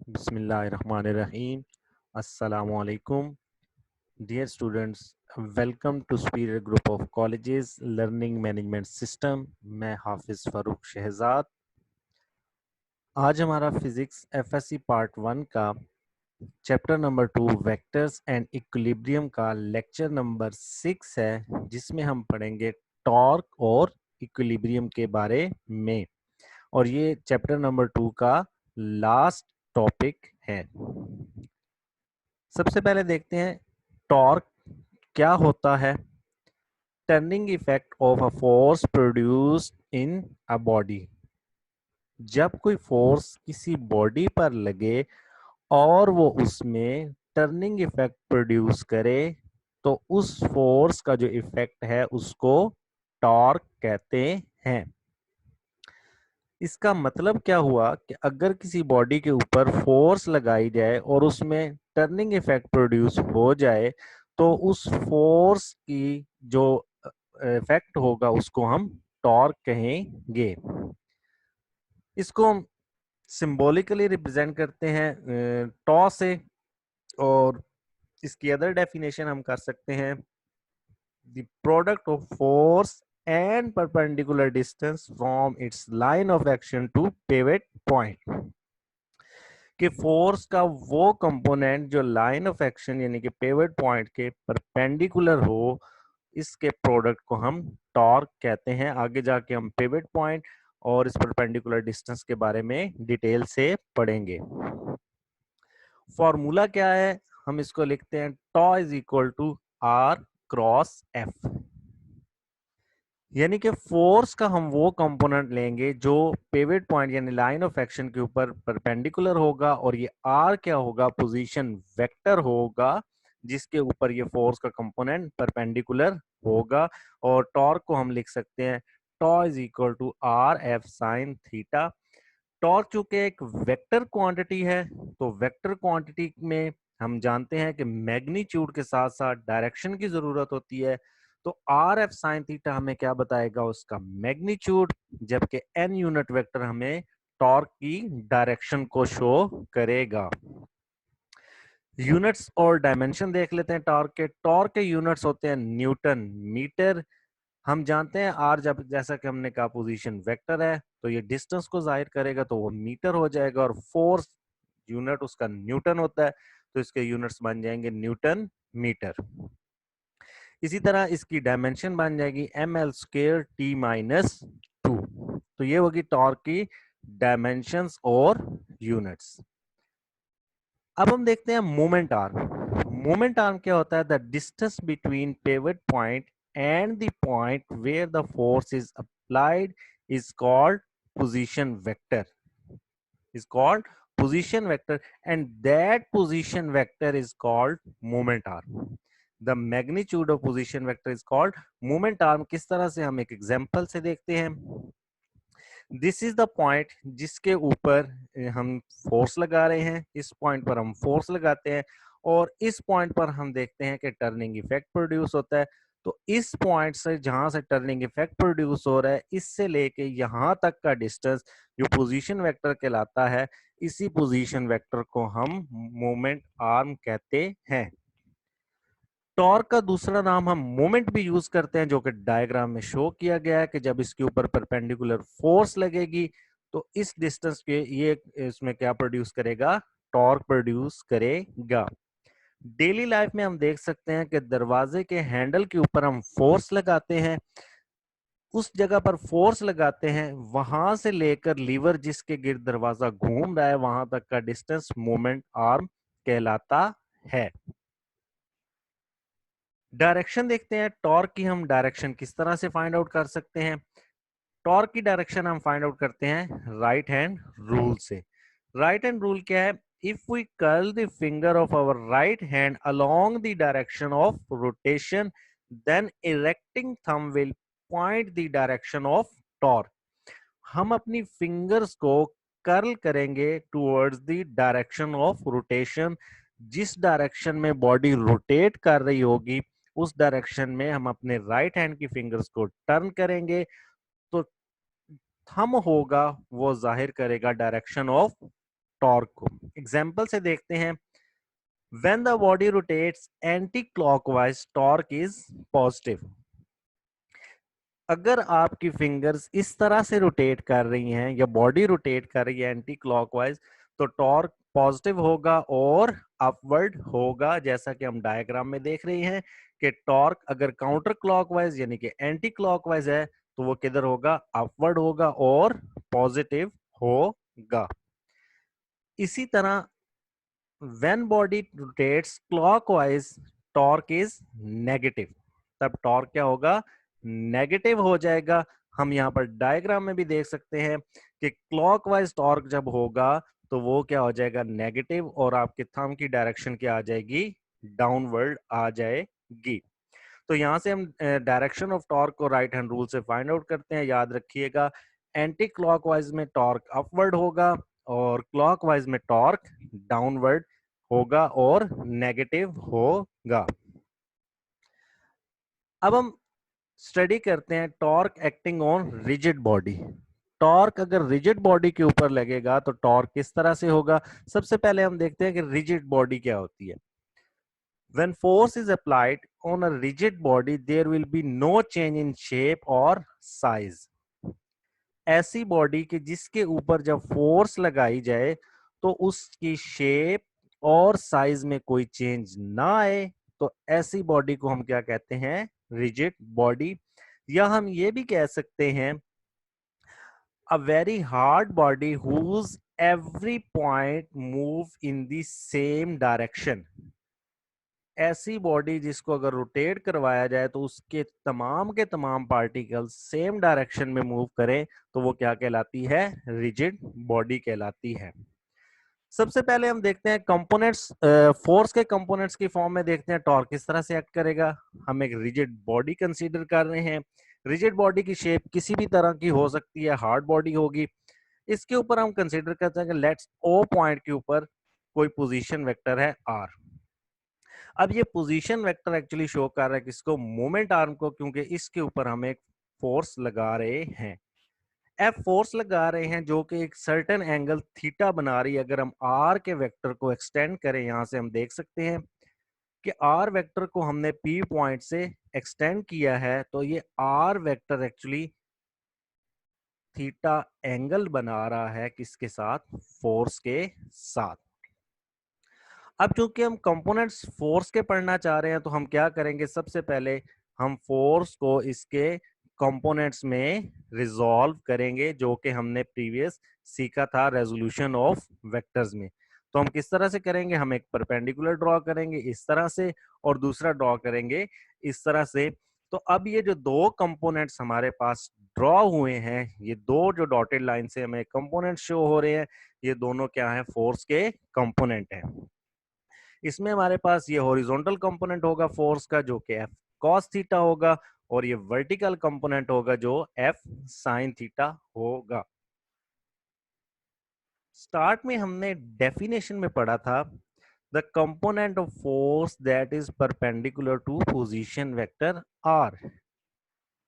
Bismillahirrahmanirrahim. Assalamualaikum. Dear students, welcome to Superior Group of Colleges Learning Management System. मैं हाफिज फारूक शहजाद। आज हमारा physics FSc part 1 का chapter number 2 vectors and equilibrium का lecture number 6 है, जिसमें हम पढ़ेंगे टॉर्क और इक्विलिब्रियम के बारे में। और ये चैप्टर नंबर 2 का लास्ट टॉपिक है। सबसे पहले देखते हैं टॉर्क क्या होता है। Turning effect of a force produced in a body. जब कोई फोर्स किसी बॉडी पर लगे और वो उसमें टर्निंग इफेक्ट प्रोड्यूस करे तो उस फोर्स का जो इफेक्ट है उसको टॉर्क कहते हैं। इसका मतलब क्या हुआ कि अगर किसी बॉडी के ऊपर फोर्स लगाई जाए और उसमें टर्निंग इफेक्ट प्रोड्यूस हो जाए तो उस फोर्स की जो इफेक्ट होगा उसको हम टॉर्क कहेंगे। इसको हम सिंबॉलिकली रिप्रेजेंट करते हैं टॉ से, और इसकी अदर डेफिनेशन हम कर सकते हैं the product of force and perpendicular distance from its line of action to pivot point। कि फोर्स का वो कंपोनेंट जो लाइन ऑफ एक्शन यानी कि पिवट पॉइंट के परपेंडिकुलर हो, इसके प्रोडक्ट को हम टॉर्क कहते हैं। आगे जाके हम पिवट पॉइंट और इस परपेंडिकुलर डिस्टेंस के बारे में डिटेल से पढ़ेंगे। फॉर्मूला क्या है, हम इसको लिखते हैं टॉ is equal to r cross F. यानी कि फोर्स का हम वो कंपोनेंट लेंगे जो पिवट पॉइंट यानी लाइन ऑफ एक्शन के ऊपर परपेंडिकुलर होगा, और ये आर क्या होगा, पोजीशन वेक्टर होगा जिसके ऊपर ये फोर्स का कंपोनेंट परपेंडिकुलर होगा। और टॉर्क को हम लिख सकते हैं टॉ is equal to r F sine theta. Torque चूंकि एक वेक्टर क्वांटिटी है तो वेक्टर क्वांटिटी में हम जानते हैं कि मैग्नीट्यूड के साथ साथ डायरेक्शन की जरूरत होती है। तो आर एफ साइन थीटा हमें क्या बताएगा, उसका मैग्नीट्यूड, जबकि एन यूनिट वेक्टर हमें टॉर्क की डायरेक्शन को शो करेगा। यूनिट्स और डायमेंशन देख लेते हैं टॉर्क के। टॉर्क के यूनिट्स होते हैं न्यूटन मीटर। हम जानते हैं आर जब जैसा कि हमने कहा पोजीशन वेक्टर है तो ये डिस्टेंस को जाहिर करेगा तो वो मीटर हो जाएगा, और फोर्स यूनिट उसका न्यूटन होता है तो इसके यूनिट्स बन जाएंगे न्यूटन मीटर। इसी तरह इसकी डायमेंशन बन जाएगी M L square T minus 2। तो ये होगी टॉर्क की डायमेंशंस और यूनिट्स। अब हम देखते हैं मोमेंट आर्म। मोमेंट आर्म क्या होता है, the distance between pivot point and the point where the force is applied is called position vector, is called position vector, and that position vector is called moment arm। the magnitude of position vector is called moment arm। किस तरह से, हम एक example से देखते हैं। This is the point जिसके ऊपर हम फोर्स लगा रहे हैं। इस पॉइंट पर हम फोर्स लगाते हैं और इस पॉइंट पर हम देखते हैं कि टर्निंग इफेक्ट प्रोड्यूस होता है। तो इस पॉइंट से जहां से टर्निंग इफेक्ट प्रोड्यूस हो रहा है, इससे लेके यहां तक का डिस्टेंस जो पोजीशन वेक्टर कहलाता है, इसी पोजीशन वेक्टर को हम मोमेंट आर्म कहते हैं। टॉर्क का दूसरा नाम हम मोमेंट भी यूज करते हैं, जो कि डायग्राम में शो किया गया है कि जब इसके ऊपर परपेंडिकुलर फोर्स लगेगी तो इस डिस्टेंस के ये इसमें क्या प्रोड्यूस करेगा, टॉर्क प्रोड्यूस करेगा। डेली लाइफ में हम देख सकते हैं कि दरवाजे के हैंडल के ऊपर हम फोर्स लगाते हैं, उस जगह पर फोर्स लगाते हैं, वहां से लेकर लीवर जिसके गिर्द दरवाजा घूम रहा है वहां तक का डिस्टेंस मोमेंट आर्म कहलाता है। डायरेक्शन देखते हैं, टॉर्क की हम डायरेक्शन किस तरह से फाइंड आउट कर सकते हैं। टॉर्क की डायरेक्शन हम फाइंड आउट करते हैं राइट हैंड रूल से। राइट हैंड रूल क्या है, if we curl the finger of our right hand along the direction of rotation then erecting thumb will point the direction of torque. हम अपनी fingers को curl करेंगे towards the direction of rotation. जिस direction में body rotate कर रही होगी उस डायरेक्शन में हम अपने राइट हैंड की फिंगर्स को टर्न करेंगे तो थंब होगा वो जाहिर करेगा डायरेक्शन ऑफ टॉर्क को। एग्जाम्पल से देखते हैं। When the body rotates anti-clockwise, torque is positive. अगर आपकी फिंगर्स इस तरह से रोटेट कर रही हैं या बॉडी रोटेट कर रही है एंटी क्लॉकवाइज, तो टॉर्क पॉजिटिव होगा और अपवर्ड होगा। जैसा कि हम डायग्राम में देख रहे हैं कि टॉर्क अगर काउंटर क्लॉकवाइज यानी कि एंटी क्लॉकवाइज है तो वो किधर होगा, अपवर्ड होगा और पॉजिटिव होगा। इसी तरह when body rotates clockwise, torque is negative. तब टॉर्क क्या होगा, नेगेटिव हो जाएगा। हम यहाँ पर डायग्राम में भी देख सकते हैं कि क्लॉकवाइज टॉर्क जब होगा तो वो क्या हो जाएगा, नेगेटिव, और आपके थंब की डायरेक्शन क्या आ जाएगी, डाउनवर्ड आ जाएगी। तो यहाँ से हम डायरेक्शन ऑफ टॉर्क को राइट हैंड रूल से फाइंड आउट करते हैं। याद रखिएगा, एंटी क्लॉकवाइज में टॉर्क अपवर्ड होगा और क्लॉकवाइज में टॉर्क डाउनवर्ड होगा और नेगेटिव होगा। अब हम स्टडी करते हैं torque acting on rigid body. Torque अगर रिजिड बॉडी के ऊपर लगेगा तो टॉर्क किस तरह से होगा। सबसे पहले हम देखते हैं कि रिजिड बॉडी क्या होती है। When force is applied on a rigid body, there will be no change in shape or size. ऐसी बॉडी के जिसके ऊपर जब फोर्स लगाई जाए तो उसकी शेप और साइज में कोई चेंज ना आए, तो ऐसी बॉडी को हम क्या कहते हैं, रिजिड बॉडी। या हम ये भी कह सकते हैं a very hard body whose every point move in the same direction. ऐसी बॉडी जिसको अगर रोटेट करवाया जाए तो उसके तमाम के तमाम पार्टिकल सेम डायरेक्शन में मूव करें तो वो क्या कहलाती है, रिजिड बॉडी कहलाती है। सबसे पहले हम देखते हैं कंपोनेंट्स, फोर्स के कंपोनेंट्स की फॉर्म में देखते हैं टॉर्क किस तरह से एक्ट करेगा। हम एक रिजिड बॉडी कंसीडर कर रहे हैं। रिजिड बॉडी की शेप किसी भी तरह की हो सकती है, हार्ड बॉडी होगी। इसके ऊपर हम कंसीडर करते हैं कि लेट्स ओ पॉइंट के ऊपर कोई पोजीशन वेक्टर है आर। अब ये पोजीशन वेक्टर एक्चुअली शो कर रहा है किसको, मोमेंट आर्म को, क्योंकि इसके ऊपर हम एक फोर्स लगा रहे हैं। एफ फोर्स लगा रहे हैं जो कि एक सर्टेन एंगल थीटा बना रही है। अगर हम आर के वेक्टर को एक्सटेंड करें, यहां से हम देख सकते हैं कि आर वेक्टर को हमने पी पॉइंट से एक्सटेंड किया है, तो ये r vector actually theta angle बना रहा है किसके साथ, फोर्स के साथ। अब चूंकि हम कंपोनेंट्स फोर्स के पढ़ना चाह रहे हैं तो हम क्या करेंगे, सबसे पहले हम फोर्स को इसके कंपोनेंट्स में रिजॉल्व करेंगे, जो कि हमने प्रीवियस सीखा था रेजोल्यूशन ऑफ वेक्टर्स में। तो हम किस तरह से करेंगे, हम एक परपेंडिकुलर ड्रॉ करेंगे इस तरह से और दूसरा ड्रॉ करेंगे इस तरह से। तो अब ये जो दो कंपोनेंट्स हमारे पास ड्रॉ हुए हैं, ये दो जो डॉटेड लाइन से हमें कंपोनेंट शो हो रहे हैं, ये दोनों क्या है, फोर्स के कंपोनेंट हैं। इसमें हमारे पास ये हॉरिजॉन्टल कंपोनेंट होगा फोर्स का जो कि एफ कॉस थीटा होगा, और ये वर्टिकल कंपोनेंट होगा जो एफ साइन थीटा होगा। स्टार्ट में हमने डेफिनेशन में पढ़ा था, the component of force that is perpendicular to position vector r.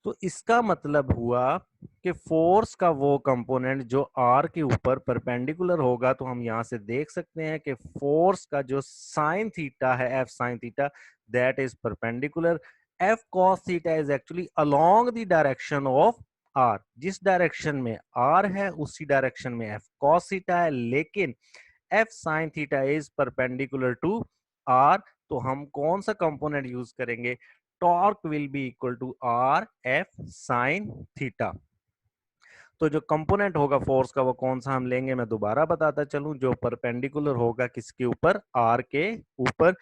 तो इसका मतलब हुआ कि फोर्स का वो कंपोनेंट जो आर के ऊपर परपेंडिकुलर होगा। तो हम यहां से देख सकते हैं कि फोर्स का जो साइन थीटा है, F sine theta, that is perpendicular. F cos theta is actually along the direction of r. जिस डायरेक्शन में आर है उसी डायरेक्शन में एफ कॉस थीटा है, लेकिन F sine theta is perpendicular to r. तो हम कौन सा कंपोनेंट यूज करेंगे, torque will be equal to r F sine theta. तो जो कंपोनेंट होगा फोर्स का वो कौन सा हम लेंगे, मैं दोबारा बताता चलूं, जो परपेंडिकुलर होगा किसके ऊपर, आर के ऊपर।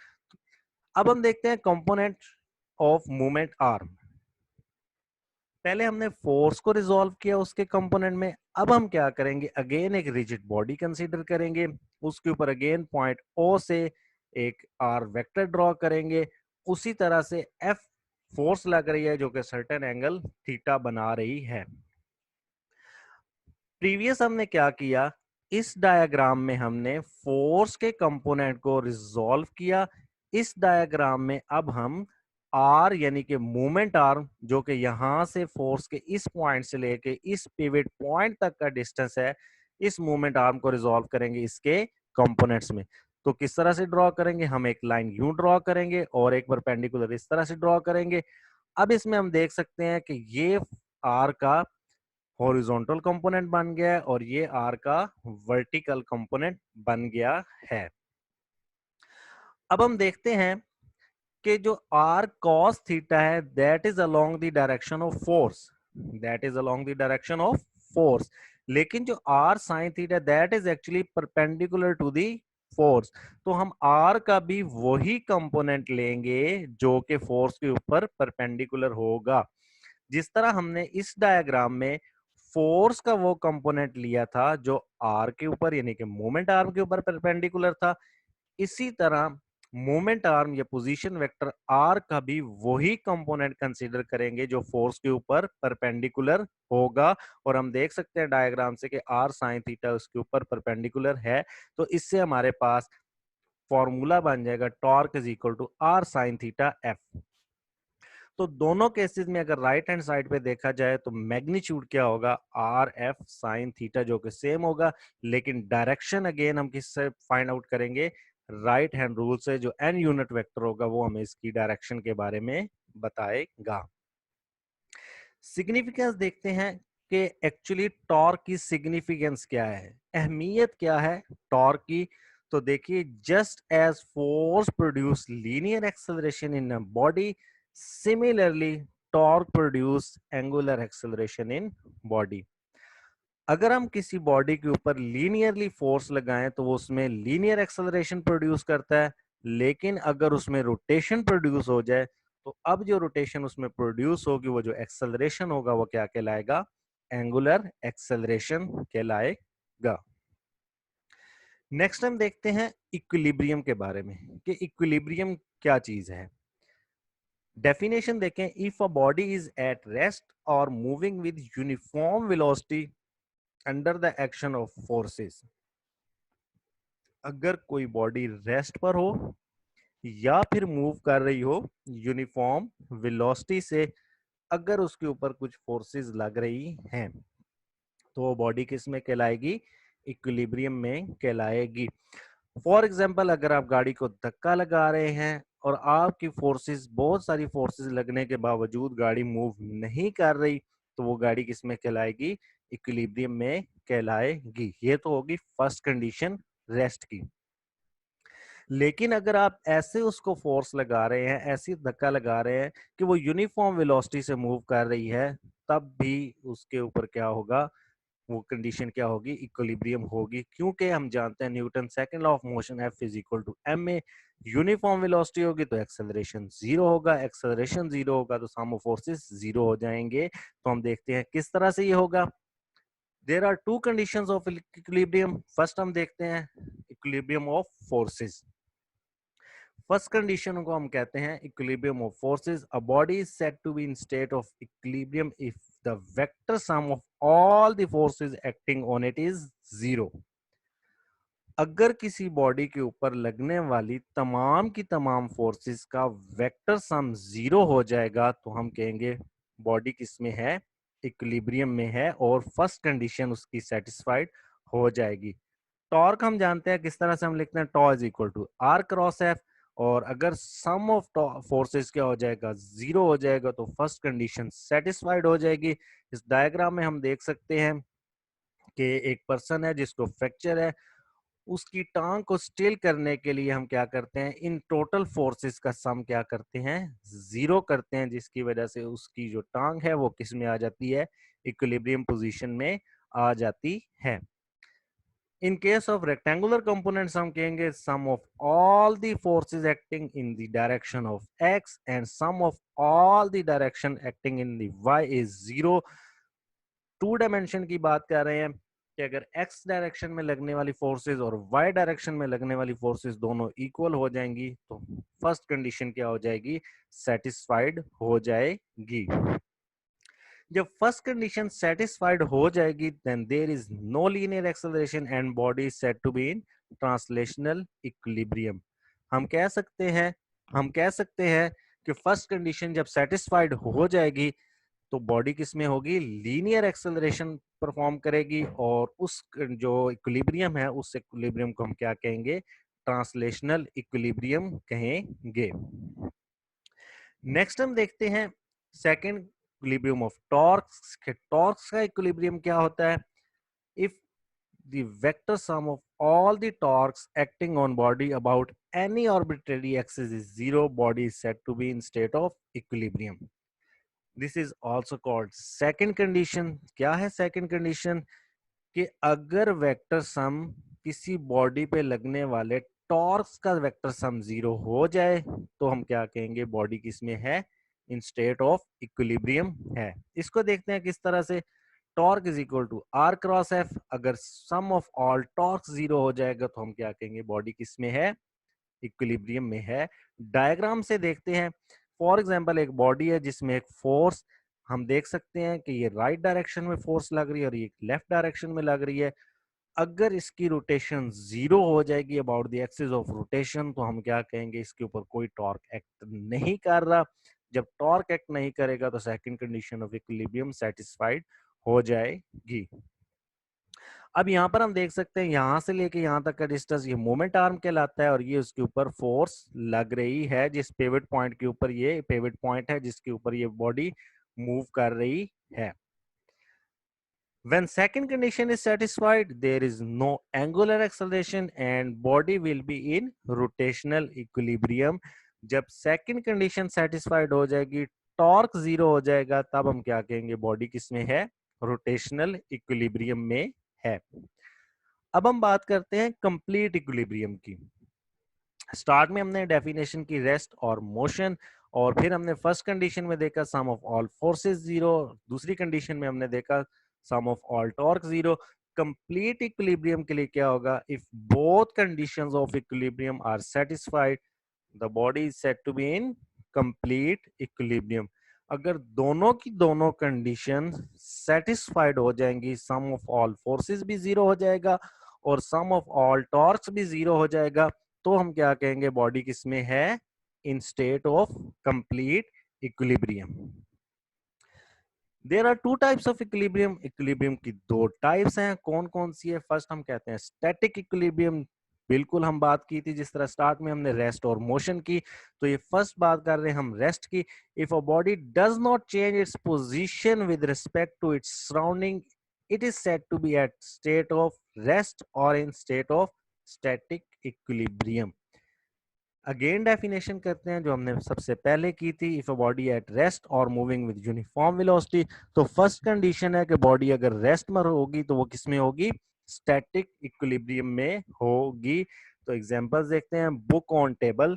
अब हम देखते हैं कंपोनेंट ऑफ मूवमेंट आर्म। पहले हमने फोर्स को रिजॉल्व किया उसके कंपोनेंट में। अब हम क्या करेंगे, अगेन एक रिजिड बॉडी कंसीडर करेंगे, उसके ऊपर अगेन पॉइंट ओ से एक आर वेक्टर ड्रॉ करेंगे। उसी तरह से एफ फोर्स लग रही है जो कि सर्टेन एंगल थीटा बना रही है। प्रीवियस हमने क्या किया, इस डायग्राम में हमने फोर्स के कंपोनेंट को रिजॉल्व किया। इस डायग्राम में अब हम आर यानी कि मूवमेंट आर्म, जो कि यहां से फोर्स के इस पॉइंट से लेके इस पिवट पॉइंट तक का डिस्टेंस है, इस मूवमेंट आर्म को रिजॉल्व करेंगे इसके कंपोनेंट्स में। तो किस तरह से ड्रॉ करेंगे, हम एक लाइन यूं ड्रॉ करेंगे और एक परपेंडिकुलर इस तरह से ड्रॉ करेंगे। अब इसमें हम देख सकते हैं कि ये आर का हॉरिजॉन्टल कंपोनेंट बन गया है और ये आर का वर्टिकल कंपोनेंट बन गया है। अब हम देखते हैं कि जो r cos थीटा है that is along the direction of force, that is along the direction of force, लेकिन जो r sin theta that is actually perpendicular to the force. तो हम r का भी वही कंपोनेंट लेंगे जो कि फोर्स के ऊपर परपेंडिकुलर होगा। जिस तरह हमने इस डायग्राम में फोर्स का वो कंपोनेंट लिया था जो r के ऊपर यानी कि मोमेंट आर्म के ऊपर परपेंडिकुलर था, इसी तरह मोमेंट आर्म या पोजीशन वेक्टर आर का भी वही कंपोनेंट कंसीडर करेंगे जो फोर्स के ऊपर परपेंडिकुलर होगा। और हम देख सकते हैं डायग्राम से कि आर साइन थीटा उसके ऊपर परपेंडिकुलर है, तो इससे हमारे पास फॉर्मूला बन जाएगा torque is equal to r sine theta F. तो दोनों केसेस में अगर राइट हैंड साइड पे देखा जाए तो मैग्नीट्यूड क्या होगा, आर एफ साइन थीटा, जो कि सेम होगा, लेकिन डायरेक्शन अगेन हम किससे फाइंड आउट करेंगे, राइट हैंड रूल से। जो एन यूनिट वेक्टर होगा वो हमें इसकी डायरेक्शन के बारे में बताएगा। सिग्निफिकेंस देखते हैं कि एक्चुअली टॉर्क की सिग्निफिकेंस क्या है, अहमियत क्या है टॉर्क की। तो देखिए, just as force produce linear acceleration in a body, similarly torque produce angular acceleration in body. अगर हम किसी बॉडी के ऊपर लीनियरली फोर्स लगाएं तो वो उसमें लीनियर एक्सेलरेशन प्रोड्यूस करता है, लेकिन अगर उसमें रोटेशन प्रोड्यूस हो जाए तो अब जो रोटेशन उसमें प्रोड्यूस होगी वो जो एक्सेलरेशन होगा वो क्या कहलाएगा, एंगुलर एक्सेलरेशन कहलाएगा। नेक्स्ट हम देखते हैं इक्विलिब्रियम के बारे में कि इक्विलिब्रियम क्या चीज है। डेफिनेशन देखें, if a body is at rest और moving with uniform velocity under the action of forces. अगर कोई बॉडी रेस्ट पर हो या फिर मूव कर रही हो यूनिफॉर्म वेलोसिटी से, अगर उसके ऊपर कुछ फोर्सेस लग रही हैं तो वो बॉडी किस में कहलाएगी, इक्विलिब्रियम में कहलाएगी। फॉर एग्जाम्पल, अगर आप गाड़ी को धक्का लगा रहे हैं और आपकी फोर्सेस, बहुत सारी फोर्सेस लगने के बावजूद गाड़ी मूव नहीं कर रही, तो वो गाड़ी किस में कहलाएगी, इक्विलिब्रियम में कहलाएगी। ये तो होगी फर्स्ट कंडीशन रेस्ट की। लेकिन अगर आप ऐसे उसको फोर्स लगा रहे हैं, ऐसी धक्का लगा रहे हैं कि वो यूनिफॉर्म वेलोसिटी से मूव कर रही है, तब भी उसके ऊपर क्या होगा, वो कंडीशन क्या होगी, इक्विलिब्रियम होगी। क्योंकि हम जानते हैं Newton second law of motion F is equal to m में यूनिफॉर्म वेलोसिटी होगी तो एक्सेलरेशन जीरो होगा, एक्सेलरेशन जीरो होगा तो सम ऑफ फोर्सेस जीरो हो जाएंगे। तो हम देखते हैं किस तरह से ये होगा। There are two conditions of equilibrium. First हम देखते हैं equilibrium of forces. First condition को हम कहते हैं equilibrium of forces. A body is said to be in state of equilibrium if the vector sum of all the forces acting on it is zero. अगर किसी body के ऊपर लगने वाली तमाम की तमाम फोर्सेस का वेक्टर सम जीरो हो जाएगा तो हम कहेंगे बॉडी किस में है, इक्विलिब्रियम में है, और फर्स्ट कंडीशन उसकी सेटिस्फाइड हो जाएगी। टॉर्क हम जानते हैं किस तरह से हम लिखते हैं, टॉ is equal to r cross F. और अगर सम ऑफ फोर्सेस क्या हो जाएगा, जीरो हो जाएगा, तो फर्स्ट कंडीशन सेटिस्फाइड हो जाएगी। इस डायग्राम में हम देख सकते हैं कि एक पर्सन है जिसको फ्रैक्चर है, उसकी टांग को स्टिल करने के लिए हम क्या करते हैं, इन टोटल फोर्सेस का सम क्या करते हैं, जीरो करते हैं, जिसकी वजह से उसकी जो टांग है वो किस में आ जाती है, इक्विलिब्रियम पोजीशन में आ जाती है। In case of rectangular components, हम कहेंगे sum of all the forces acting in the direction of x and sum of all the direction acting in the y is zero। Two dimension की बात कर रहे हैं कि अगर x डायरेक्शन में लगने वाली फोर्सेस और y डायरेक्शन में लगने वाली फोर्सेस दोनों इक्वल हो जाएंगी तो फर्स्ट कंडीशन क्या हो जाएगी, सेटिस्फाइड हो जाएगी। जब फर्स्ट कंडीशन सेटिस्फाइड हो जाएगी then there is no linear acceleration and body is said to be in translational equilibrium. हम कह सकते हैं हम कह सकते हैं कि फर्स्ट कंडीशन जब सेटिस्फाइड हो जाएगी तो बॉडी किस में होगी, लीनियर एक्सेलरेशन परफॉर्म करेगी, और उस जो इक्विलिब्रियम है उस इक्विलिब्रियम को हम क्या कहेंगे, ट्रांसलेशनल इक्विलिब्रियम कहेंगे। नेक्स्ट हम देखते हैं second equilibrium of torques. Torques का इक्विलिब्रियम क्या होता है, if the vector sum of all the torques acting on body about any arbitrary axis is zero, body is said to be in state of equilibrium. This is also called second condition. क्या है second condition, कि अगर vector sum किसी body पे लगने वाले torques का vector sum zero हो जाए तो हम क्या कहेंगे, बॉडी किसमें है, इन स्टेट ऑफ इक्विलिब्रियम है। इसको देखते हैं किस तरह से। Torque is equal to r cross F, अगर sum of all torque zero हो जाएगा तो हम क्या कहेंगे, बॉडी किसमें है, इक्विलिब्रियम में है। डायग्राम से देखते हैं। फॉर एग्जांपल एक बॉडी है जिसमें एक फोर्स हम देख सकते हैं कि ये राइट डायरेक्शन में फोर्स लग रही है और ये लेफ्ट डायरेक्शन में लग रही है। अगर इसकी रोटेशन जीरो हो जाएगी about the axis of rotation तो हम क्या कहेंगे, इसके ऊपर कोई टॉर्क एक्ट नहीं कर रहा। जब टॉर्क एक्ट नहीं करेगा तो second condition of equilibrium satisfied हो जाएगी। अब यहाँ पर हम देख सकते हैं यहाँ से लेके यहाँ तक का डिस्टेंस ये मोमेंट आर्म कहलाता है, और ये उसके ऊपर फोर्स लग रही है जिस पिवट पॉइंट के ऊपर, ये पिवट पॉइंट है जिसके ऊपर ये बॉडी मूव कर रही है। When second condition is satisfied, there is no angular acceleration and body will be in rotational equilibrium. जब second condition satisfied हो जाएगी, टॉर्क जीरो हो जाएगा, तब हम क्या कहेंगे, बॉडी किसमें है, रोटेशनल इक्विलिब्रियम में है। अब हम बात करते हैं कंप्लीट इक्विलिब्रियम की। स्टार्ट में हमने डेफिनेशन की रेस्ट और मोशन, और फिर हमने फर्स्ट कंडीशन में देखा sum of all forces zero, दूसरी कंडीशन में हमने देखा sum of all torque zero. Complete equilibrium के लिए क्या होगा, if both conditions of equilibrium are satisfied the body is said to be in complete equilibrium. अगर दोनों की दोनों कंडीशन सेटिस्फाइड हो जाएंगी, सम ऑफ ऑल फोर्सेस भी जीरो हो जाएगा और सम ऑफ ऑल टॉर्क्स भी जीरो हो जाएगा, तो हम क्या कहेंगे, बॉडी किसमें है, in state of complete equilibrium. There are two types of equilibrium. Equilibrium की दो टाइप्स हैं, कौन कौन सी है। फर्स्ट हम कहते हैं स्टैटिक इक्विलिब्रियम, बिल्कुल हम बात की थी जिस तरह स्टार्ट में हमने रेस्ट और मोशन की, तो ये फर्स्ट बात कर रहे हैं हम रेस्ट की। If a body does not change its position with respect to its surrounding, it is said to be at state of rest और in state of static equilibrium. Again definition करते हैं जो हमने सबसे पहले की थी, if a body at rest और मूविंग विद यूनिफॉर्म वेलोसिटी, तो फर्स्ट कंडीशन है कि बॉडी अगर रेस्ट में होगी तो वो किस में होगी, स्टैटिक इक्विलिब्रियम में होगी। तो एग्जांपल्स देखते हैं, बुक ऑन टेबल,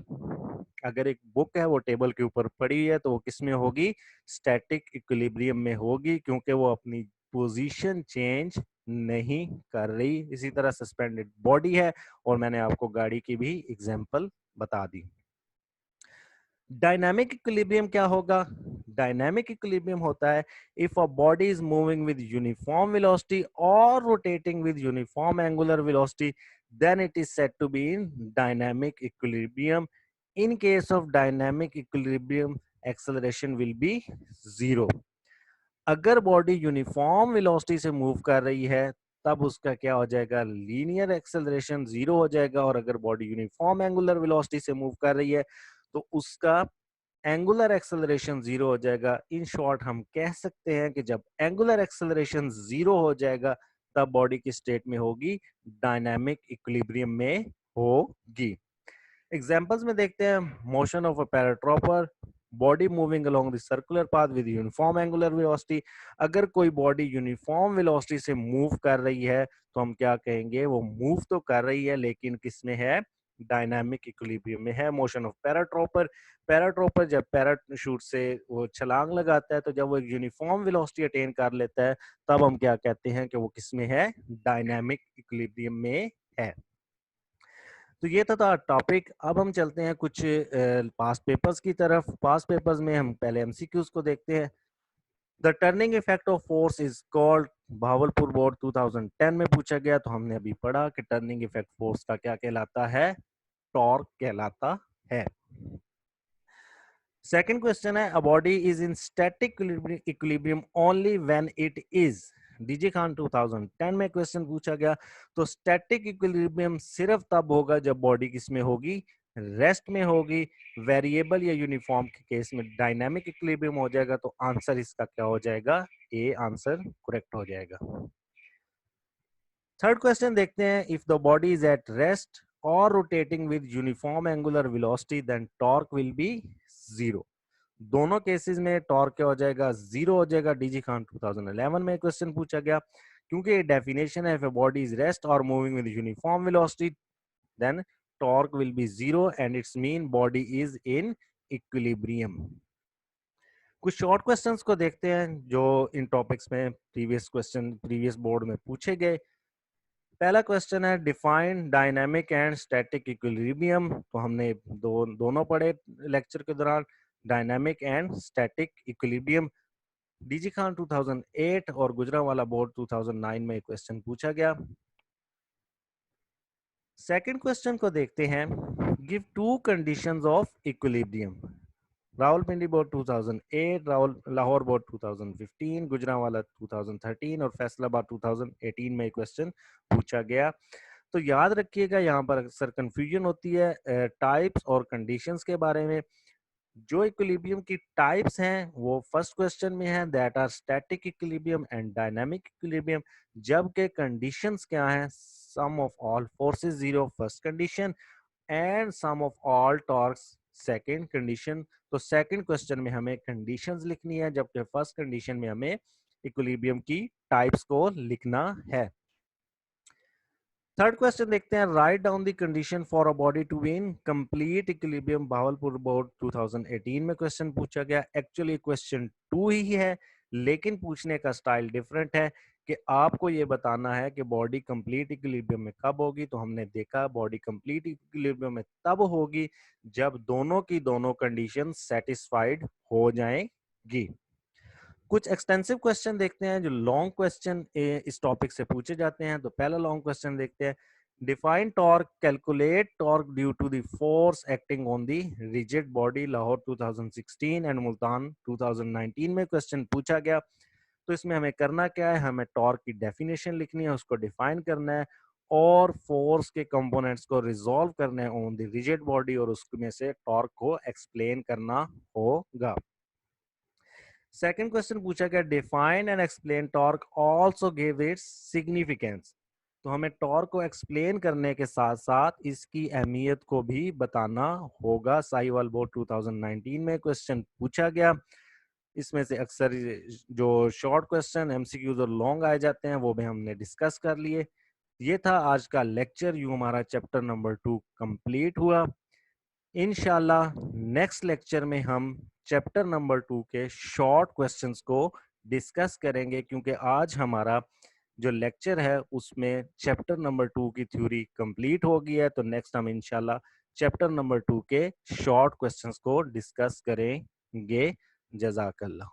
अगर एक बुक है वो टेबल के ऊपर पड़ी है तो वो किस में होगी, स्टैटिक इक्विलिब्रियम में होगी, क्योंकि वो अपनी पोजीशन चेंज नहीं कर रही। इसी तरह सस्पेंडेड बॉडी है, और मैंने आपको गाड़ी की भी एग्जांपल बता दी। डायनामिक इक्विलिब्रियम क्या होगा, डायनामिक इक्विलिब्रियम होता है if a body is moving with uniform velocity और rotating with uniform angular velocity, then it is said to be in dynamic equilibrium. In case of dynamic equilibrium, acceleration will be zero. अगर body uniform velocity से move कर रही है तब उसका क्या हो जाएगा, लीनियर एक्सेलरेशन जीरो हो जाएगा, और अगर बॉडी यूनिफॉर्म एंगुलर वेलोसिटी से मूव कर रही है तो उसका एंगुलर एक्सेलरेशन जीरो हो जाएगा। इन शॉर्ट हम कह सकते हैं कि जब एंगुलर एक्सेलरेशन जीरो हो जाएगा तब बॉडी की स्टेट में होगी, डायनामिक इक्विलिब्रियम में होगी। एग्जांपल्स में देखते हैं, motion of a paratrooper, body moving along the circular path with uniform angular velocity. अगर कोई बॉडी यूनिफॉर्म वेलोसिटी से मूव कर रही है तो हम क्या कहेंगे, वो मूव तो कर रही है लेकिन किसमें है, डायनामिक इक्विलिब्रियम में है। मोशन ऑफ पैराट्रॉपर, पैराट्रॉपर जब पैराशूट से वो छलांग लगाता है तो जब वो यूनिफॉर्म वेलोसिटी अटेन कर लेता है तब हम क्या कहते हैं कि वो किसमें है, डायनामिक इक्विलिब्रियम में है। तो ये था टॉपिक। अब हम चलते हैं कुछ पास्ट पेपर्स की तरफ। पास्ट पेपर्स में हम पहले एमसीक्यूज को देखते हैं। The turning effect of force is called, Bahawalpur board 2010 में पूछा गया, तो हमने अभी पढ़ा कि टर्निंग इफेक्ट फोर्स का क्या कहलाता है, टॉर्क कहलाता है। सेकंड क्वेश्चन है, अ body is in static equilibrium only when it is. DG Khan 2010 में क्वेश्चन पूछा गया। तो स्टैटिक इक्विलिब्रियम सिर्फ तब होगा जब बॉडी किसमें होगी, रेस्ट में होगी। वेरिएबल या यूनिफॉर्म के केस में डायनामिक इक्विलिब्रियम हो जाएगा। तो आंसर इसका क्या हो जाएगा, ए आंसर करेक्ट हो जाएगा। थर्ड क्वेश्चन देखते हैं, if the body is at rest और rotating with uniform angular velocity then torque will be zero. दोनों केसेस में टॉर्क क्या हो जाएगा, जीरो हो जाएगा। डीजी खान 2011 में क्वेश्चन पूछा गया। क्योंकि ये डेफिनेशन है, if a body is rest और moving with uniform velocity then torque will be zero and its mean body is in equilibrium. कुछ शॉर्ट क्वेश्चंस को देखते हैं जो इन टॉपिक्स में प्रीवियस बोर्ड में पूछे गए। पहला क्वेश्चन है, define dynamic and static equilibrium. तो हमने दोनों पढ़े लेक्चर के दौरान, dynamic and static equilibrium. DG Khan 2008 और गुजरांवाला बोर्ड 2009 में क्वेश्चन पूछा गया। सेकंड क्वेश्चन को देखते हैं, give to conditions of equilibrium. Rawalpindi board 2008, Lahore board 2015, Gujranwala 2013 और फैसलाबाद 2018 में क्वेश्चन पूछा गया। तो याद रखिएगा, यहाँ पर अक्सर कंफ्यूजन होती है टाइप्स और कंडीशंस के बारे में। जो इक्विलिब्रियम की टाइप्स हैं वो फर्स्ट क्वेश्चन में है, that are static equilibrium and dynamic equilibrium. जबकि कंडीशंस क्या हैं, sum of all forces zero first condition and sum of all torques second condition. तो सेकंड क्वेश्चन में हमें कंडीशंस लिखनी है, जबकि फर्स्ट कंडीशन में हमें इक्विलिब्रियम की टाइप्स को लिखना है। थर्ड क्वेश्चन देखते हैं, write down the condition for a body to be in complete equilibrium. Bahawalpur board 2018 में क्वेश्चन पूछा गया। एक्चुअली क्वेश्चन 2 ही है, लेकिन पूछने का स्टाइल डिफरेंट है कि आपको ये बताना है कि बॉडी कंप्लीट इक्विलिब्रियम में कब होगी। तो हमने देखा बॉडी कंप्लीट इक्विलिब्रियम में तब होगी जब दोनों की दोनों कंडीशन सेटिस्फाइड हो जाएंगी। कुछ एक्सटेंसिव क्वेश्चन देखते हैं जो लॉन्ग क्वेश्चन इस टॉपिक से पूछे जाते हैं। तो पहला लॉन्ग क्वेश्चन देखते हैं, define torque, calculate torque due to the force acting on the rigid body. Lahore 2016 and Multan 2019 में क्वेश्चन पूछा गया। तो इसमें हमें करना क्या है, हमें टॉर्क की डेफिनेशन लिखनी है, उसको डिफाइन करना है और फोर्स के कंपोनेंट्स को रिजॉल्व करना है ऑन द रिजिड बॉडी और उसमें से टॉर्क को एक्सप्लेन करना होगा। सेकंड क्वेश्चन पूछा गया, define and explain torque also give its significance. तो हमें टॉर्क को एक्सप्लेन करने के साथ साथ इसकी अहमियत को भी बताना होगा। साहिवाल बोर्ड 2019 में क्वेश्चन पूछा गया। इसमें से अक्सर जो शॉर्ट क्वेश्चन एमसीक्यूज और लॉन्ग आए जाते हैं वो भी हमने डिस्कस कर लिए। ये था आज का लेक्चर। यूं हमारा चैप्टर नंबर 2 कंप्लीट हुआ। इंशाल्लाह नेक्स्ट लेक्चर में हम चैप्टर नंबर 2 के शॉर्ट क्वेश्चंस को डिस्कस करेंगे, क्योंकि आज हमारा जो लेक्चर है उसमें चैप्टर नंबर 2 की थ्योरी कंप्लीट हो गई है। तो नेक्स्ट हम इंशाल्लाह चैप्टर नंबर 2 के शॉर्ट क्वेश्चंस को डिस्कस करेंगे। जज़ाकल्लाह।